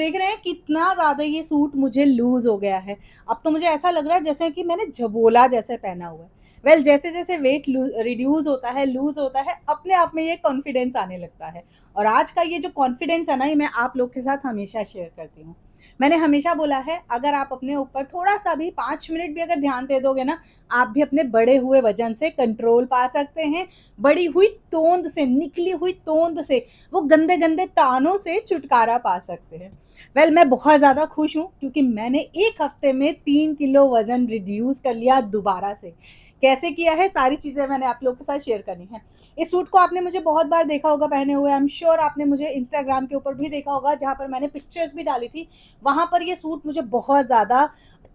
देख रहे हैं कितना ज़्यादा ये सूट मुझे लूज़ हो गया है। अब तो मुझे ऐसा लग रहा है जैसे कि मैंने झबोला जैसे पहना हुआ है। वेल जैसे-जैसे वेट रिड्यूस होता है, लूज़ होता है, अपने आप में ये कॉन्फिडेंस आने लगता है। और आज का ये जो कॉन्फिडेंस है ना, ये मैं आप लोग के साथ हमेशा शेयर करती हूँ। मैंने हमेशा बोला है, अगर आप अपने ऊपर थोड़ा-सा भी 5 मिनट भी अगर ध्यान दे दोगे ना, आप भी अपने बढ़े हुए वज़न से कंट्रोल पा सकते हैं। बढ़ी हुई तोंद से, निकली हुई तोंद से, वो गंदे-गंदे तानों से छुटकारा पा सकते हैं। वेल मैं बहुत ज़्यादा खुश हूँ क्योंकि मैंने 1 हफ्ते में 3 किलो वज़न रिड्यूस कर लिया दोबारा से। कैसे किया है, सारी चीज़ें मैंने आप लोगों के साथ शेयर करनी है। इस सूट को आपने मुझे बहुत बार देखा होगा पहने हुए, आई एम श्योर आपने मुझे इंस्टाग्राम के ऊपर भी देखा होगा, जहाँ पर मैंने पिक्चर्स भी डाली थी। वहाँ पर ये सूट मुझे बहुत ज़्यादा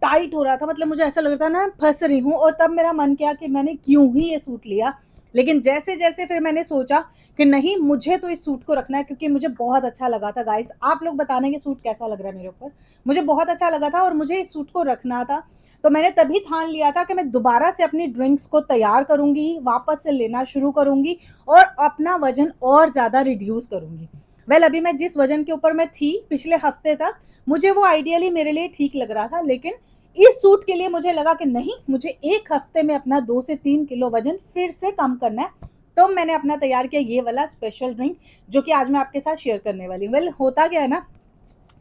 टाइट हो रहा था, मतलब मुझे ऐसा लग रहा था ना फँस रही हूँ, और तब मेरा मन किया कि मैंने क्यों ही ये सूट लिया। लेकिन जैसे-जैसे फिर मैंने सोचा कि नहीं, मुझे तो इस सूट को रखना है क्योंकि मुझे बहुत अच्छा लगा था गाइज़। आप लोग बताना कि सूट कैसा लग रहा है मेरे ऊपर? मुझे बहुत अच्छा लगा था और मुझे इस सूट को रखना था। तो मैंने तभी ठान लिया था कि मैं दोबारा से अपनी ड्रिंक्स को तैयार करूँगी, वापस से लेना शुरू करूँगी और अपना वज़न और ज़्यादा रिड्यूस करूँगी। वेल अभी मैं जिस वज़न के ऊपर मैं थी पिछले हफ़्ते तक, मुझे वो आइडियली मेरे लिए ठीक लग रहा था, लेकिन इस सूट के लिए मुझे लगा कि नहीं, मुझे 1 हफ्ते में अपना 2 से 3 किलो वज़न फिर से कम करना है। तो मैंने अपना तैयार किया ये वाला स्पेशल ड्रिंक, जो कि आज मैं आपके साथ शेयर करने वाली हूँ। वेल होता क्या है ना,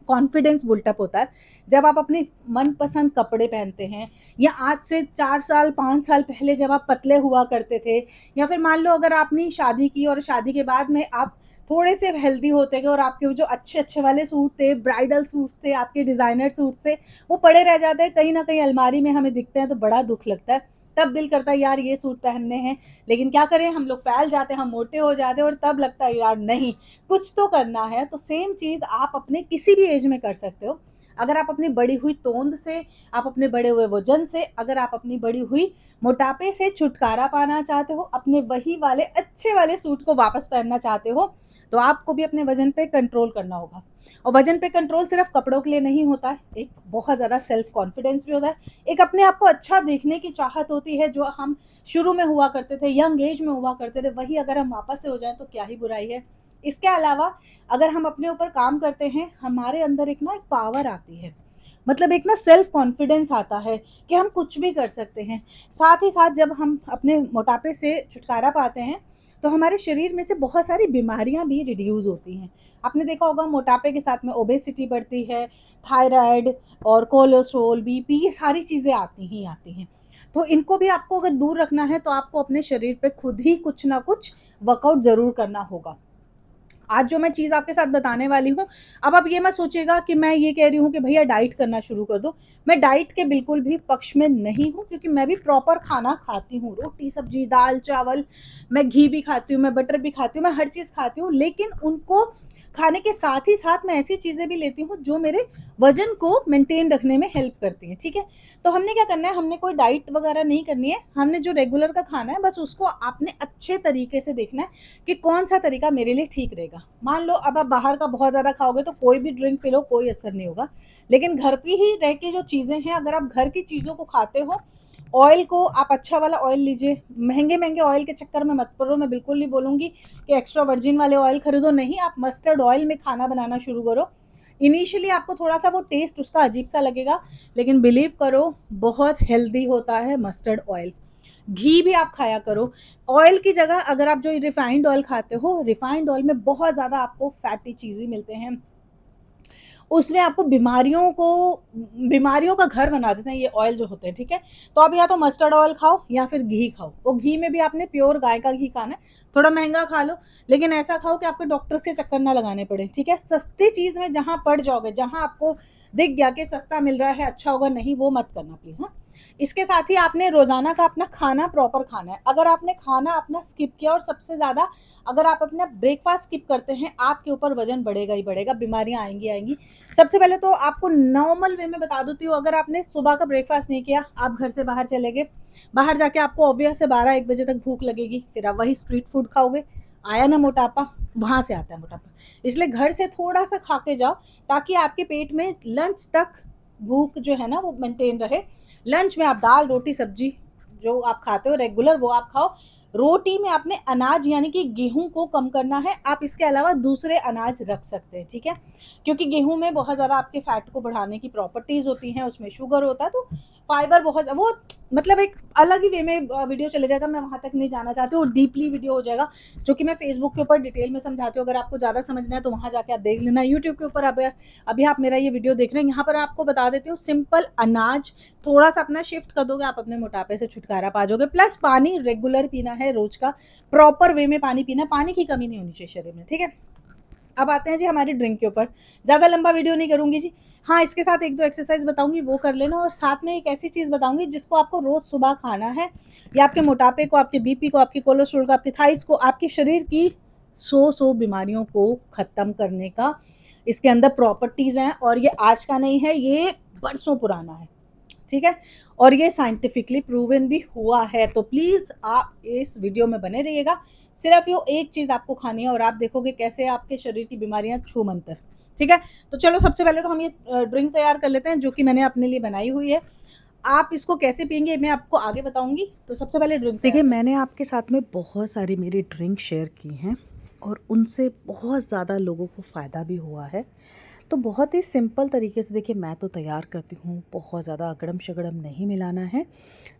कॉन्फिडेंस बुल्टअप होता है जब आप अपने मनपसंद कपड़े पहनते हैं, या आज से 4 साल 5 साल पहले जब आप पतले हुआ करते थे, या फिर मान लो अगर आपने शादी की और शादी के बाद में आप थोड़े से हेल्दी होते गए और आपके वो जो अच्छे अच्छे वाले सूट थे, ब्राइडल सूट्स थे, आपके डिज़ाइनर सूट्स थे, वो पड़े रह जाते हैं कहीं ना कहीं अलमारी में, हमें दिखते हैं तो बड़ा दुख लगता है। तब दिल करता है यार ये सूट पहनने हैं, लेकिन क्या करें, हम लोग फैल जाते हैं, हम मोटे हो जाते हैं, और तब लगता है यार नहीं, कुछ तो करना है। तो सेम चीज़ आप अपने किसी भी एज में कर सकते हो। अगर आप अपनी बढ़ी हुई तोंद से, आप अपने बढ़े हुए वजन से, अगर आप अपनी बढ़ी हुई मोटापे से छुटकारा पाना चाहते हो, अपने वही वाले अच्छे वाले सूट को वापस पहनना चाहते हो, तो आपको भी अपने वजन पे कंट्रोल करना होगा। और वजन पे कंट्रोल सिर्फ कपड़ों के लिए नहीं होता है, एक बहुत ज़्यादा सेल्फ कॉन्फिडेंस भी होता है, एक अपने आप को अच्छा देखने की चाहत होती है, जो हम शुरू में हुआ करते थे, यंग एज में हुआ करते थे, वही अगर हम वापस से हो जाएं तो क्या ही बुराई है। इसके अलावा अगर हम अपने ऊपर काम करते हैं, हमारे अंदर एक पावर आती है, मतलब एक ना सेल्फ कॉन्फिडेंस आता है कि हम कुछ भी कर सकते हैं। साथ ही साथ जब हम अपने मोटापे से छुटकारा पाते हैं, तो हमारे शरीर में से बहुत सारी बीमारियां भी रिड्यूस होती हैं। आपने देखा होगा मोटापे के साथ में ओबेसिटी बढ़ती है, थायराइड और कोलेस्ट्रॉल, बीपी, ये सारी चीज़ें आती ही आती हैं। तो इनको भी आपको अगर दूर रखना है तो आपको अपने शरीर पे खुद ही कुछ ना कुछ वर्कआउट ज़रूर करना होगा। आज जो मैं चीज़ आपके साथ बताने वाली हूँ, अब आप ये मत सोचिएगा कि मैं ये कह रही हूँ कि भैया डाइट करना शुरू कर दो। मैं डाइट के बिल्कुल भी पक्ष में नहीं हूँ, क्योंकि मैं भी प्रॉपर खाना खाती हूँ, रोटी सब्जी दाल चावल, मैं घी भी खाती हूँ, मैं बटर भी खाती हूँ, मैं हर चीज़ खाती हूँ, लेकिन उनको खाने के साथ ही साथ मैं ऐसी चीज़ें भी लेती हूँ जो मेरे वजन को मेंटेन रखने में हेल्प करती हैं। ठीक है, तो हमने क्या करना है, हमने कोई डाइट वगैरह नहीं करनी है, हमने जो रेगुलर का खाना है बस उसको आपने अच्छे तरीके से देखना है कि कौन सा तरीका मेरे लिए ठीक रहेगा। मान लो अब आप बाहर का बहुत ज़्यादा खाओगे तो कोई भी ड्रिंक पी लो, कोई असर नहीं होगा, लेकिन घर पे ही रह के जो चीज़ें हैं, अगर आप घर की चीज़ों को खाते हो, ऑयल को आप अच्छा वाला ऑयल लीजिए, महंगे महंगे ऑयल के चक्कर में मत पड़ो। मैं बिल्कुल नहीं बोलूँगी कि एक्स्ट्रा वर्जिन वाले ऑयल खरीदो, नहीं, आप मस्टर्ड ऑयल में खाना बनाना शुरू करो। इनिशियली आपको थोड़ा सा वो टेस्ट उसका अजीब सा लगेगा, लेकिन बिलीव करो बहुत हेल्दी होता है मस्टर्ड ऑयल। घी भी आप खाया करो। ऑयल की जगह अगर आप जो रिफाइंड ऑयल खाते हो, रिफाइंड ऑयल में बहुत ज़्यादा आपको फैटी चीज़ें मिलते हैं, उसमें आपको बीमारियों का घर बना देते हैं ये ऑयल जो होते हैं। ठीक है, तो आप या तो मस्टर्ड ऑयल खाओ या फिर घी खाओ। वो घी में भी आपने प्योर गाय का घी खाना है, थोड़ा महंगा खा लो, लेकिन ऐसा खाओ कि आपको डॉक्टर के चक्कर ना लगाने पड़े। ठीक है, सस्ती चीज़ में जहाँ पड़ जाओगे, जहाँ आपको दिख गया कि सस्ता मिल रहा है, अच्छा होगा, नहीं, वो मत करना प्लीज़। हाँ, इसके साथ ही आपने रोजाना का अपना खाना प्रॉपर खाना है। अगर आपने खाना अपना स्किप किया, और सबसे ज़्यादा अगर आप अपना ब्रेकफास्ट स्किप करते हैं, आपके ऊपर वजन बढ़ेगा ही बढ़ेगा, बीमारियां आएंगी आएंगी। सबसे पहले तो आपको नॉर्मल वे में बता देती हूँ, अगर आपने सुबह का ब्रेकफास्ट नहीं किया, आप घर से बाहर चले गए, बाहर जाके आपको ऑब्वियस से 12-1 बजे तक भूख लगेगी, फिर आप वही स्ट्रीट फूड खाओगे, आया ना मोटापा, वहाँ से आता है मोटापा। इसलिए घर से थोड़ा सा खा के जाओ, ताकि आपके पेट में लंच तक भूख जो है ना वो मेंटेन रहे। लंच में आप दाल रोटी सब्जी जो आप खाते हो रेगुलर, वो आप खाओ। रोटी में आपने अनाज यानी कि गेहूँ को कम करना है, आप इसके अलावा दूसरे अनाज रख सकते हैं, ठीक है? क्योंकि गेहूँ में बहुत ज़्यादा आपके फैट को बढ़ाने की प्रॉपर्टीज़ होती हैं, उसमें शुगर होता है, तो फाइबर बहुत वो मतलब एक अलग ही वे में वीडियो चले जाएगा, मैं वहाँ तक नहीं जाना चाहती हूँ, डीपली वीडियो हो जाएगा, जो कि मैं फेसबुक के ऊपर डिटेल में समझाती हूँ। अगर आपको ज़्यादा समझना है तो वहाँ जाके आप देख लेना। यूट्यूब के ऊपर अभी आप मेरा ये वीडियो देख रहे हैं, यहाँ पर आपको बता देती हूँ सिंपल अनाज थोड़ा सा अपना शिफ्ट कर दोगे, आप अपने मोटापे से छुटकारा पा जाओगे। प्लस पानी रेगुलर पीना है, रोज का प्रॉपर वे में पानी पीना, पानी की कमी नहीं होनी चाहिए शरीर में, ठीक है? अब आते हैं जी हमारी ड्रिंक के ऊपर। ज़्यादा लंबा वीडियो नहीं करूँगी जी। हाँ, इसके साथ 1-2 एक्सरसाइज़ बताऊँगी, वो कर लेना, और साथ में एक ऐसी चीज़ बताऊँगी जिसको आपको रोज़ सुबह खाना है। ये आपके मोटापे को, आपके बीपी को, आपके कोलेस्ट्रॉल को, आपके थाइज़ को, आपके शरीर की 100 बीमारियों को ख़त्म करने का इसके अंदर प्रॉपर्टीज़ हैं, और ये आज का नहीं है, ये बरसों पुराना है, ठीक है? और ये साइंटिफिकली प्रूवन भी हुआ है। तो प्लीज़ आप इस वीडियो में बने रहिएगा। सिर्फ ये एक चीज़ आपको खानी है और आप देखोगे कैसे आपके शरीर की बीमारियां छू मंतर, ठीक है? तो चलो सबसे पहले तो हम ये ड्रिंक तैयार कर लेते हैं, जो कि मैंने अपने लिए बनाई हुई है। आप इसको कैसे पियेंगे मैं आपको आगे बताऊंगी। तो सबसे पहले ड्रिंक देखिए, तैयार मैंने आपके साथ में बहुत सारी मेरी ड्रिंक शेयर की हैं और उनसे बहुत ज़्यादा लोगों को फ़ायदा भी हुआ है। तो बहुत ही सिंपल तरीके से देखिए मैं तो तैयार करती हूँ, बहुत ज़्यादा अगड़म-शगड़म नहीं मिलाना है।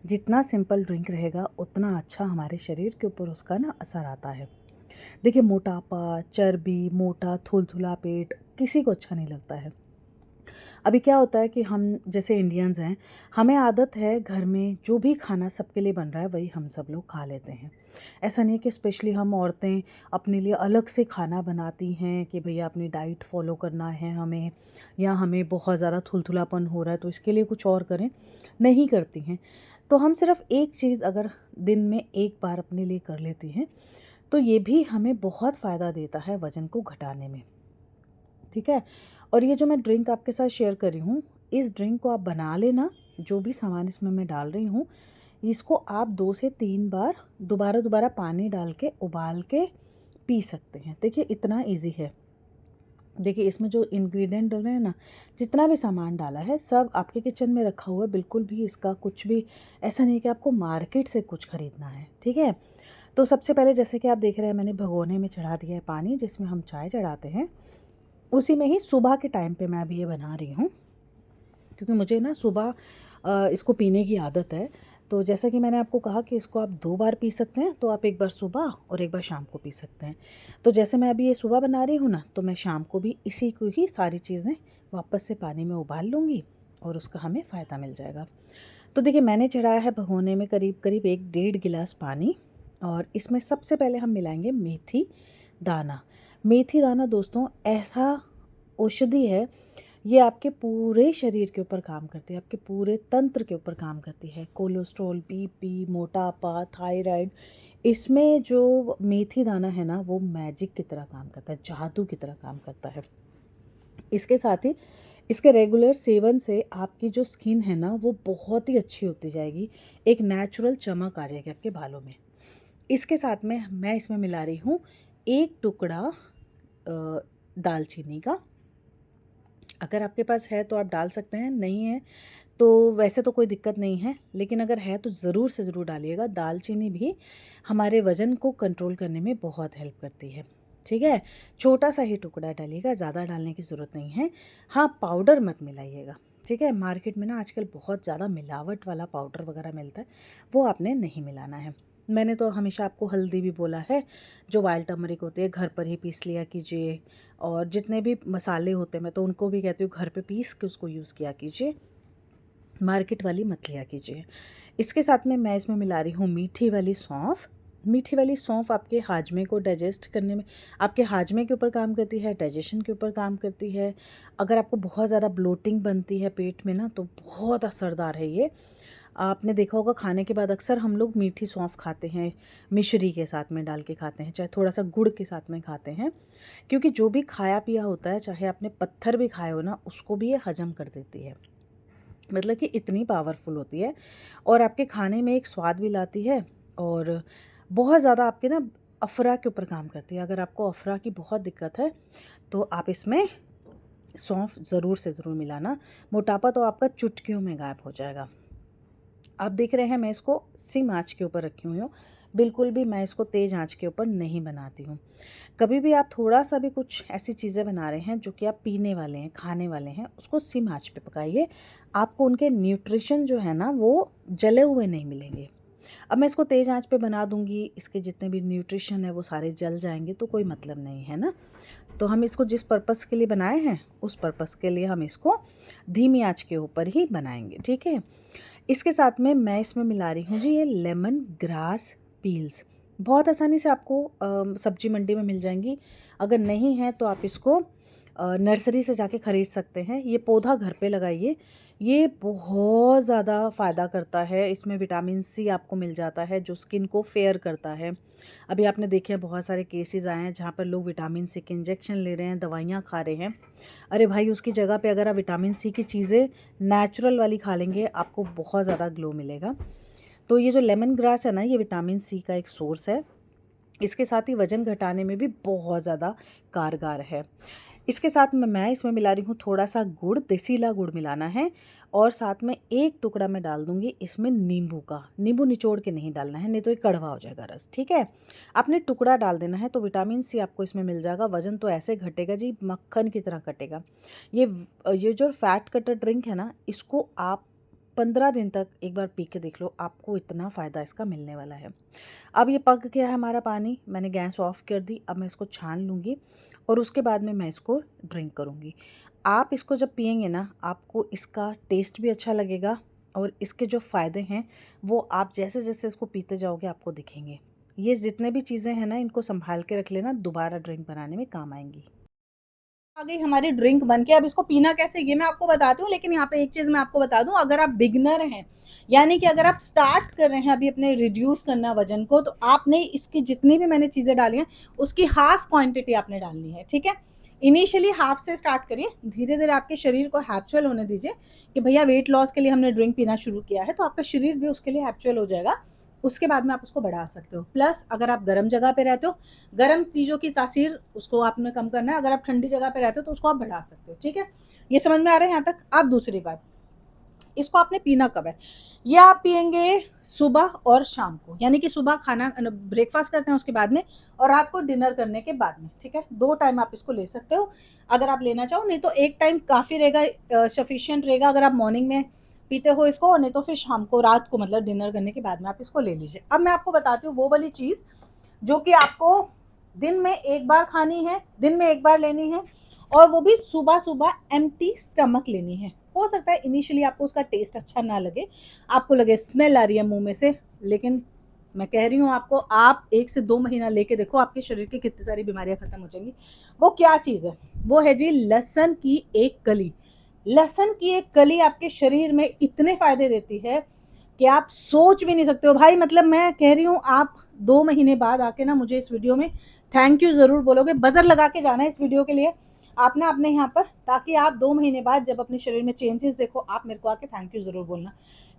जितना सिंपल ड्रिंक रहेगा उतना अच्छा हमारे शरीर के ऊपर उसका ना असर आता है। देखिए, मोटापा, चर्बी, मोटा थुलथुला पेट किसी को अच्छा नहीं लगता है। अभी क्या होता है कि हम जैसे इंडियंस हैं, हमें आदत है घर में जो भी खाना सबके लिए बन रहा है वही हम सब लोग खा लेते हैं। ऐसा नहीं है कि स्पेशली हम औरतें अपने लिए अलग से खाना बनाती हैं कि भैया अपनी डाइट फॉलो करना है हमें, या हमें बहुत ज़्यादा थुलथुलापन हो रहा है तो इसके लिए कुछ और करें, नहीं करती हैं। तो हम सिर्फ एक चीज़ अगर दिन में एक बार अपने लिए कर लेती हैं तो ये भी हमें बहुत फ़ायदा देता है वज़न को घटाने में, ठीक है? और ये जो मैं ड्रिंक आपके साथ शेयर कर रही हूँ, इस ड्रिंक को आप बना लेना, जो भी सामान इसमें मैं डाल रही हूँ, इसको आप 2 से 3 बार दोबारा-दोबारा पानी डाल के उबाल के पी सकते हैं। देखिए, इतना ईज़ी है। देखिए, इसमें जो इंग्रेडिएंट डल रहे हैं ना, जितना भी सामान डाला है, सब आपके किचन में रखा हुआ है, बिल्कुल भी इसका कुछ भी ऐसा नहीं है कि आपको मार्केट से कुछ खरीदना है, ठीक है? तो सबसे पहले जैसे कि आप देख रहे हैं, मैंने भगोने में चढ़ा दिया है पानी, जिसमें हम चाय चढ़ाते हैं। उसी में ही सुबह के टाइम पे मैं अभी ये बना रही हूँ, क्योंकि मुझे ना सुबह इसको पीने की आदत है। तो जैसा कि मैंने आपको कहा कि इसको आप 2 बार पी सकते हैं, तो आप एक बार सुबह और एक बार शाम को पी सकते हैं। तो जैसे मैं अभी ये सुबह बना रही हूँ ना, तो मैं शाम को भी इसी को ही सारी चीज़ें वापस से पानी में उबाल लूँगी और उसका हमें फ़ायदा मिल जाएगा। तो देखिए, मैंने चढ़ाया है भगोने में करीब-करीब 1 डेढ़ गिलास पानी, और इसमें सबसे पहले हम मिलाएँगे मेथी दाना। मेथी दाना दोस्तों ऐसा औषधि है, ये आपके पूरे शरीर के ऊपर काम करती है, आपके पूरे तंत्र के ऊपर काम करती है। कोलेस्ट्रॉल, बीपी, मोटापा, थायराइड, इसमें जो मेथी दाना है ना, वो मैजिक की तरह काम करता है, जादू की तरह काम करता है। इसके साथ ही इसके रेगुलर सेवन से आपकी जो स्किन है ना, वो बहुत ही अच्छी होती जाएगी, एक नेचुरल चमक आ जाएगी आपके बालों में। इसके साथ में मैं इसमें मिला रही हूँ 1 टुकड़ा दालचीनी का। अगर आपके पास है तो आप डाल सकते हैं, नहीं है तो वैसे तो कोई दिक्कत नहीं है, लेकिन अगर है तो ज़रूर से ज़रूर डालिएगा। दालचीनी भी हमारे वज़न को कंट्रोल करने में बहुत हेल्प करती है, ठीक है? छोटा-सा ही टुकड़ा डालिएगा, ज़्यादा डालने की ज़रूरत नहीं है। हाँ, पाउडर मत मिलाइएगा, ठीक है? मार्केट में ना आजकल बहुत ज़्यादा मिलावट वाला पाउडर वगैरह मिलता है, वो आपने नहीं मिलाना है। मैंने तो हमेशा आपको हल्दी भी बोला है, जो वाइल्ड टर्मरिक होती है घर पर ही पीस लिया कीजिए, और जितने भी मसाले होते हैं मैं तो उनको भी कहती हूँ घर पे पीस के उसको यूज़ किया कीजिए, मार्केट वाली मत लिया कीजिए। इसके साथ में मैं इसमें मिला रही हूँ मीठी वाली सौंफ। मीठी वाली सौंफ आपके हाजमे को डाइजेस्ट करने में, आपके हाजमे के ऊपर काम करती है, डाइजेशन के ऊपर काम करती है। अगर आपको बहुत ज़्यादा ब्लोटिंग बनती है पेट में ना, तो बहुत असरदार है ये। आपने देखा होगा खाने के बाद अक्सर हम लोग मीठी सौंफ खाते हैं, मिश्री के साथ में डाल के खाते हैं, चाहे थोड़ा सा गुड़ के साथ में खाते हैं, क्योंकि जो भी खाया पिया होता है, चाहे आपने पत्थर भी खाए हो ना, उसको भी ये हजम कर देती है। मतलब कि इतनी पावरफुल होती है, और आपके खाने में एक स्वाद भी लाती है, और बहुत ज़्यादा आपके ना अफ़रा के ऊपर काम करती है। अगर आपको अफ़रा की बहुत दिक्कत है तो आप इसमें सौंफ ज़रूर से ज़रूर मिलाना, मोटापा तो आपका चुटकियों में गायब हो जाएगा। आप देख रहे हैं मैं इसको सिम आँच के ऊपर रखी हुई हूँ, बिल्कुल भी मैं इसको तेज़ आंच के ऊपर नहीं बनाती हूँ। कभी भी आप थोड़ा-सा भी कुछ ऐसी चीज़ें बना रहे हैं जो कि आप पीने वाले हैं, खाने वाले हैं, उसको सिम आँच पे पकाइए। आपको उनके न्यूट्रिशन जो है ना वो जले हुए नहीं मिलेंगे। अब मैं इसको तेज़ आँच पे बना दूँगी, इसके जितने भी न्यूट्रिशन है वो सारे जल जाएँगे तो कोई मतलब नहीं, है ना? तो हम इसको जिस पर्पस के लिए बनाए हैं, उस पर्पस के लिए हम इसको धीमी आँच के ऊपर ही बनाएँगे, ठीक है? इसके साथ में मैं इसमें मिला रही हूँ जी ये लेमन ग्रास पील्स। बहुत आसानी से आपको सब्जी मंडी में मिल जाएंगी। अगर नहीं है तो आप इसको नर्सरी से जाके ख़रीद सकते हैं। ये पौधा घर पे लगाइए। ये बहुत ज़्यादा फ़ायदा करता है। इसमें विटामिन सी आपको मिल जाता है जो स्किन को फेयर करता है। अभी आपने देखे हैं बहुत सारे केसेस आए हैं जहाँ पर लोग विटामिन सी के इंजेक्शन ले रहे हैं, दवाइयाँ खा रहे हैं। अरे भाई, उसकी जगह पे अगर आप विटामिन सी की चीज़ें नेचुरल वाली खा लेंगे, आपको बहुत ज़्यादा ग्लो मिलेगा। तो ये जो लेमन ग्रास है ना, ये विटामिन सी का एक सोर्स है। इसके साथ ही वज़न घटाने में भी बहुत ज़्यादा कारगर है। इसके साथ में मैं इसमें मिला रही हूँ थोड़ा-सा गुड़, देसीला गुड़ मिलाना है और साथ में 1 टुकड़ा मैं डाल दूँगी इसमें नींबू का। नींबू निचोड़ के नहीं डालना है, नहीं तो ये कड़वा हो जाएगा रस, ठीक है? आपने टुकड़ा डाल देना है तो विटामिन सी आपको इसमें मिल जाएगा। वज़न तो ऐसे घटेगा जी, मक्खन की तरह कटेगा। ये जो फैट कटर ड्रिंक है ना, इसको आप 15 दिन तक एक बार पी के देख लो, आपको इतना फ़ायदा इसका मिलने वाला है। अब ये पक गया है हमारा पानी, मैंने गैस ऑफ़ कर दी। अब मैं इसको छान लूँगी और उसके बाद में मैं इसको ड्रिंक करूँगी। आप इसको जब पिएंगे ना, आपको इसका टेस्ट भी अच्छा लगेगा और इसके जो फ़ायदे हैं वो आप जैसे-जैसे इसको पीते जाओगे आपको दिखेंगे। ये जितने भी चीज़ें हैं ना, इनको सँभाल के रख लेना, दोबारा ड्रिंक बनाने में काम आएँगी। आ गई हमारी ड्रिंक बन के। अब इसको पीना कैसे ये मैं आपको बताती हूँ, लेकिन यहाँ पे एक चीज़ मैं आपको बता दूँ, अगर आप बिगनर हैं, यानी कि अगर आप स्टार्ट कर रहे हैं अभी अपने रिड्यूस करना वजन को, तो आपने इसकी जितनी भी मैंने चीज़ें डाली हैं उसकी हाफ क्वांटिटी आपने डालनी है, ठीक है? इनिशियली हाफ से स्टार्ट करिए, धीरे धीरे आपके शरीर को हैप्चुअल होने दीजिए कि भैया वेट लॉस के लिए हमने ड्रिंक पीना शुरू किया है, तो आपका शरीर भी उसके लिए हैप्चुअल हो जाएगा। उसके बाद में आप उसको बढ़ा सकते हो। प्लस अगर आप गर्म जगह पे रहते हो, गर्म चीज़ों की तासीर उसको आपने कम करना है। अगर आप ठंडी जगह पे रहते हो तो उसको आप बढ़ा सकते हो, ठीक है? ये समझ में आ रहा है यहाँ तक? अब दूसरी बात, इसको आपने पीना कब है? ये आप पिएंगे सुबह और शाम को, यानी कि सुबह खाना ब्रेकफास्ट करते हैं उसके बाद में, और रात को डिनर करने के बाद में, ठीक है? 2 टाइम आप इसको ले सकते हो अगर आप लेना चाहो, नहीं तो 1 टाइम काफ़ी रहेगा, सफिशिएंट रहेगा अगर आप मॉर्निंग में पीते हो इसको, और नहीं तो फिर शाम को, रात को मतलब डिनर करने के बाद में आप इसको ले लीजिए। अब मैं आपको बताती हूँ वो वाली चीज़ जो कि आपको दिन में 1 बार खानी है, दिन में 1 बार लेनी है, और वो भी सुबह-सुबह एम्प्टी स्टमक लेनी है। हो सकता है इनिशियली आपको उसका टेस्ट अच्छा ना लगे, आपको लगे स्मेल आ रही है मुँह में से, लेकिन मैं कह रही हूँ आपको, आप 1 से 2 महीना लेके देखो, आपके शरीर की कितनी सारी बीमारियाँ खत्म हो जाएँगी। वो क्या चीज़ है? वो है जी लहसुन की एक कली। लहसुन की एक कली आपके शरीर में इतने फ़ायदे देती है कि आप सोच भी नहीं सकते हो भाई। मतलब मैं कह रही हूँ, आप 2 महीने बाद आके ना मुझे इस वीडियो में थैंक यू ज़रूर बोलोगे। बज़र लगा के जाना है इस वीडियो के लिए आप ना अपने यहाँ पर, ताकि आप 2 महीने बाद जब अपने शरीर में चेंजेस देखो, आप मेरे को आके थैंक यू ज़रूर बोलना।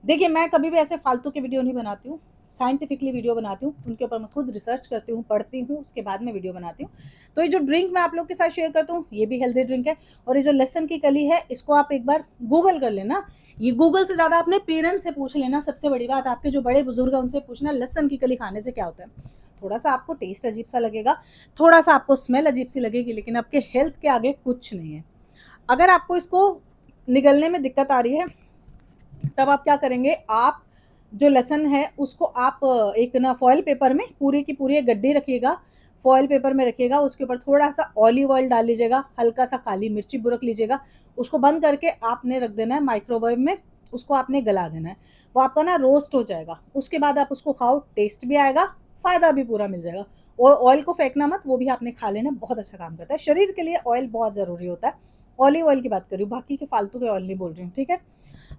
देखिए, मैं कभी भी ऐसे फालतू के वीडियो नहीं बनाती हूँ, साइंटिफिकली वीडियो बनाती हूँ, उनके ऊपर मैं खुद रिसर्च करती हूँ, पढ़ती हूँ, उसके बाद में वीडियो बनाती हूँ। तो ये जो ड्रिंक मैं आप लोग के साथ शेयर करती हूँ, ये भी हेल्दी ड्रिंक है। और ये जो लहसुन की कली है, इसको आप एक बार गूगल कर लेना। ये गूगल से ज़्यादा अपने पेरेंट्स से पूछ लेना। सबसे बड़ी बात, आपके जो बड़े बुजुर्ग हैं उनसे पूछना लहसुन की कली खाने से क्या होता है। थोड़ा सा आपको टेस्ट अजीब सा लगेगा, थोड़ा सा आपको स्मेल अजीब सी लगेगी, लेकिन आपके हेल्थ के आगे कुछ नहीं है। अगर आपको इसको निगलने में दिक्कत आ रही है, तब आप क्या करेंगे, आप जो लहसुन है उसको आप एक ना फॉयल पेपर में पूरी की पूरी एक गड्डी रखिएगा, फॉयल पेपर में रखिएगा, उसके ऊपर थोड़ा सा ऑलिव ऑयल डाल लीजिएगा, हल्का सा काली मिर्ची बुरक लीजिएगा, उसको बंद करके आपने रख देना है माइक्रोवेव में। उसको आपने गला देना है, वो आपका ना रोस्ट हो जाएगा। उसके बाद आप उसको खाओ, टेस्ट भी आएगा, फ़ायदा भी पूरा मिल जाएगा। और ऑयल को फेंकना मत, वो भी आपने खा लेना, बहुत अच्छा काम करता है शरीर के लिए। ऑयल बहुत ज़रूरी होता है। ऑलिव ऑयल की बात कर रही हूँ, बाकी के फालतू के ऑयल नहीं बोल रही हूँ, ठीक है?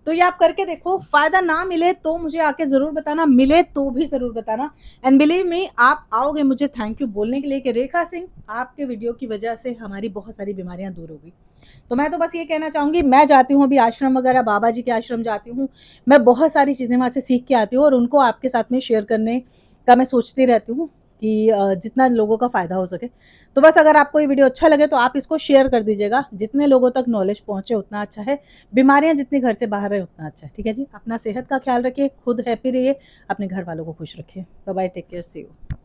तो ये आप करके देखो, फ़ायदा ना मिले तो मुझे आके ज़रूर बताना, मिले तो भी ज़रूर बताना। एंड बिलीव मी, आप आओगे मुझे थैंक यू बोलने के लिए कि रेखा सिंह, आपके वीडियो की वजह से हमारी बहुत सारी बीमारियां दूर हो गई। तो मैं तो बस ये कहना चाहूँगी, मैं जाती हूँ अभी आश्रम वगैरह, बाबा जी के आश्रम जाती हूँ, मैं बहुत सारी चीज़ें वहाँ से सीख के आती हूँ और उनको आपके साथ में शेयर करने का मैं सोचती रहती हूँ। कि जितना लोगों का फ़ायदा हो सके। तो बस अगर आपको ये वीडियो अच्छा लगे तो आप इसको शेयर कर दीजिएगा, जितने लोगों तक नॉलेज पहुँचे उतना अच्छा है, बीमारियाँ जितनी घर से बाहर रहें उतना अच्छा है, ठीक है जी? अपना सेहत का ख़्याल रखिए, खुद हैप्पी रहिए, अपने घर वालों को खुश रखिए। Bye bye, take care, see you.